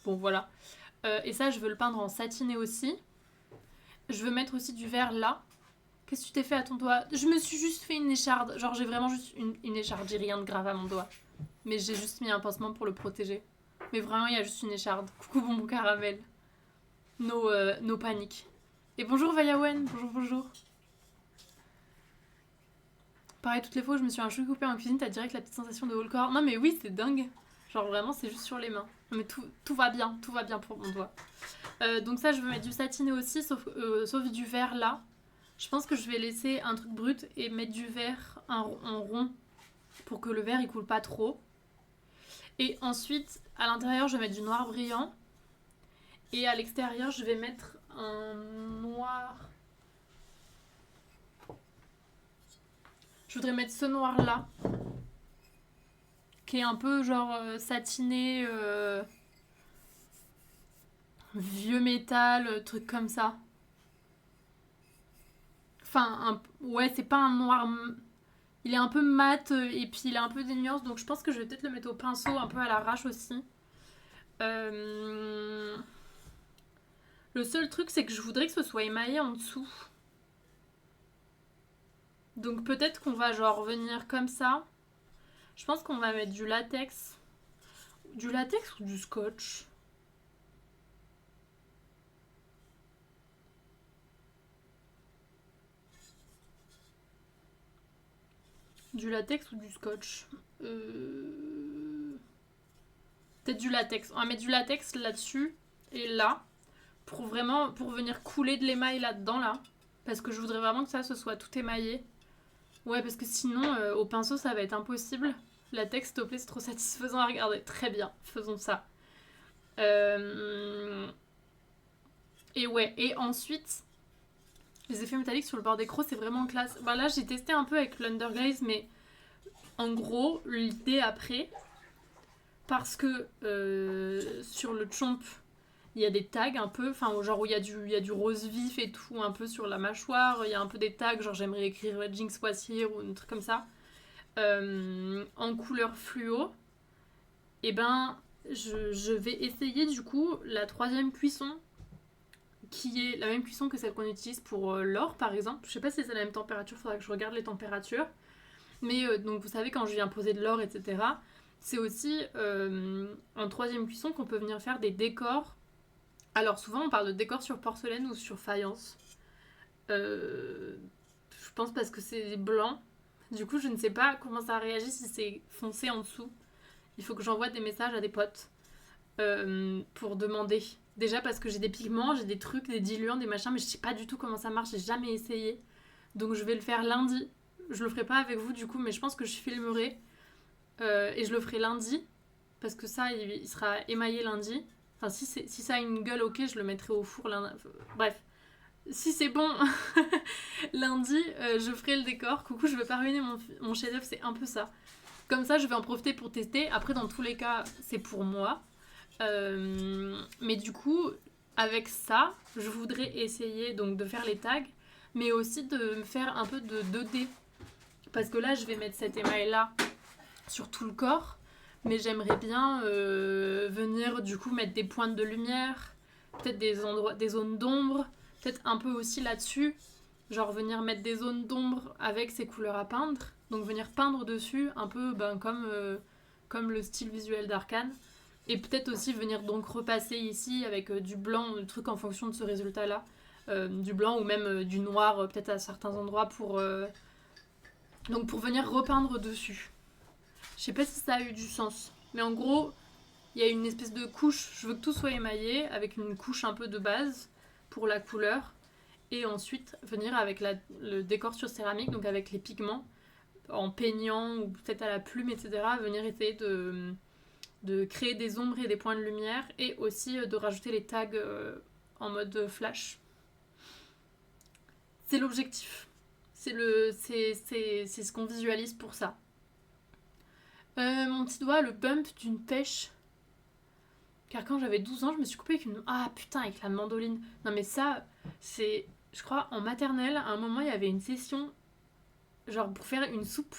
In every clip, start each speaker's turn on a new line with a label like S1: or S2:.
S1: Bon, voilà. Et ça, je veux le peindre en satiné aussi. Je veux mettre aussi du vert là. Qu'est-ce que tu t'es fait à ton doigt? Je me suis juste fait une écharde. Genre, j'ai vraiment juste une écharde. J'ai rien de grave à mon doigt. Mais j'ai juste mis un pansement pour le protéger. Mais vraiment, il y a juste une écharde. Coucou, bonbon caramel. No panique. Et bonjour, Vayawen. Bonjour, bonjour. Pareil, toutes les fois où je me suis un cheveu coupé en cuisine, t'as direct la petite sensation de haut le corps. Non, mais oui, c'est dingue. Genre, vraiment, c'est juste sur les mains. Non, mais tout va bien pour mon doigt. Donc, ça, je veux mettre du satiné aussi, sauf du vert là. Je pense que je vais laisser un truc brut et mettre du vert en rond pour que le vert il coule pas trop. Et ensuite, à l'intérieur, je vais mettre du noir brillant. Et à l'extérieur, je vais mettre un noir. Je voudrais mettre ce noir là, qui est un peu genre satiné, vieux métal, truc comme ça. Enfin, ouais, c'est pas un noir. Il est un peu mat et puis il a un peu des nuances, donc je pense que je vais peut-être le mettre au pinceau, un peu à l'arrache aussi. Le seul truc, c'est que je voudrais que ce soit émaillé en dessous. Donc peut-être qu'on va genre venir comme ça. Je pense qu'on va mettre du latex. Du latex ou du scotch? Du latex ou du scotch? Peut-être du latex. On va mettre du latex là-dessus et là. Pour venir couler de l'émail là-dedans là. Parce que je voudrais vraiment que ça ce soit tout émaillé. Ouais, parce que sinon au pinceau ça va être impossible. Latex, s'il te plaît, c'est trop satisfaisant à regarder. Très bien, faisons ça. Et ouais, et ensuite, les effets métalliques sur le bord des crocs, c'est vraiment classe. Bah là, j'ai testé un peu avec l'Underglaze, mais en gros, l'idée après, parce que sur le chomp, il y a des tags un peu, enfin, genre où il y a du rose vif et tout, un peu sur la mâchoire, il y a un peu des tags, genre j'aimerais écrire Jinx was here ou un truc comme ça, en couleur fluo. Et ben, je vais essayer du coup la troisième cuisson qui est la même cuisson que celle qu'on utilise pour l'or par exemple. Je sais pas si c'est la même température, faudra que je regarde les températures. Mais donc vous savez quand je viens poser de l'or, etc. C'est aussi en troisième cuisson qu'on peut venir faire des décors. Alors souvent on parle de décors sur porcelaine ou sur faïence. Je pense parce que c'est blanc. Du coup je ne sais pas comment ça réagit si c'est foncé en dessous. Il faut que j'envoie des messages à des potes pour demander. Déjà parce que j'ai des pigments, j'ai des trucs, des diluants, des machins, mais je sais pas du tout comment ça marche, j'ai jamais essayé. Donc je vais le faire lundi. Je le ferai pas avec vous du coup, mais je pense que je filmerai et je le ferai lundi parce que ça, il sera émaillé lundi. Enfin, si ça a une gueule, ok, je le mettrai au four lundi. Bref, si c'est bon, lundi, je ferai le décor. Coucou, je veux pas ruiner mon chef-d'œuvre, c'est un peu ça. Comme ça, je vais en profiter pour tester. Après, dans tous les cas, c'est pour moi. Mais du coup, avec ça, je voudrais essayer donc de faire les tags, mais aussi de me faire un peu de 2D. Parce que là, je vais mettre cet émail-là sur tout le corps, mais j'aimerais bien venir du coup mettre des pointes de lumière, peut-être des zones d'ombre, peut-être un peu aussi là-dessus, genre venir mettre des zones d'ombre avec ces couleurs à peindre, donc venir peindre dessus un peu comme le style visuel d'Arcane. Et peut-être aussi venir donc repasser ici avec du blanc, du truc en fonction de ce résultat-là. Du blanc ou même du noir peut-être à certains endroits donc pour venir repeindre dessus. Je sais pas si ça a eu du sens. Mais en gros, il y a une espèce de couche. Je veux que tout soit émaillé avec une couche un peu de base pour la couleur. Et ensuite venir avec le décor sur céramique, donc avec les pigments, en peignant ou peut-être à la plume, etc. Venir essayer de créer des ombres et des points de lumière et aussi de rajouter les tags en mode flash. C'est l'objectif. C'est ce qu'on visualise pour ça. Mon petit doigt, le bump d'une pêche. Car quand j'avais 12 ans, je me suis coupée avec une... Ah putain, avec la mandoline. Non mais ça, c'est... Je crois en maternelle, à un moment, il y avait une session genre pour faire une soupe.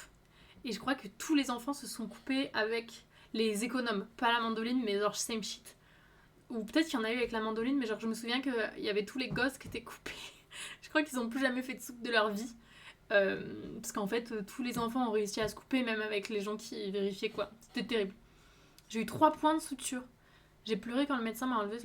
S1: Et je crois que tous les enfants se sont coupés avec les économes. Pas la mandoline, mais genre same shit. Ou peut-être qu'il y en a eu avec la mandoline, mais genre je me souviens qu'il y avait tous les gosses qui étaient coupés. Je crois qu'ils ont plus jamais fait de soupe de leur vie. Parce qu'en fait, tous les enfants ont réussi à se couper, même avec les gens qui vérifiaient quoi. C'était terrible. J'ai eu 3 points de suture. J'ai pleuré quand le médecin m'a enlevé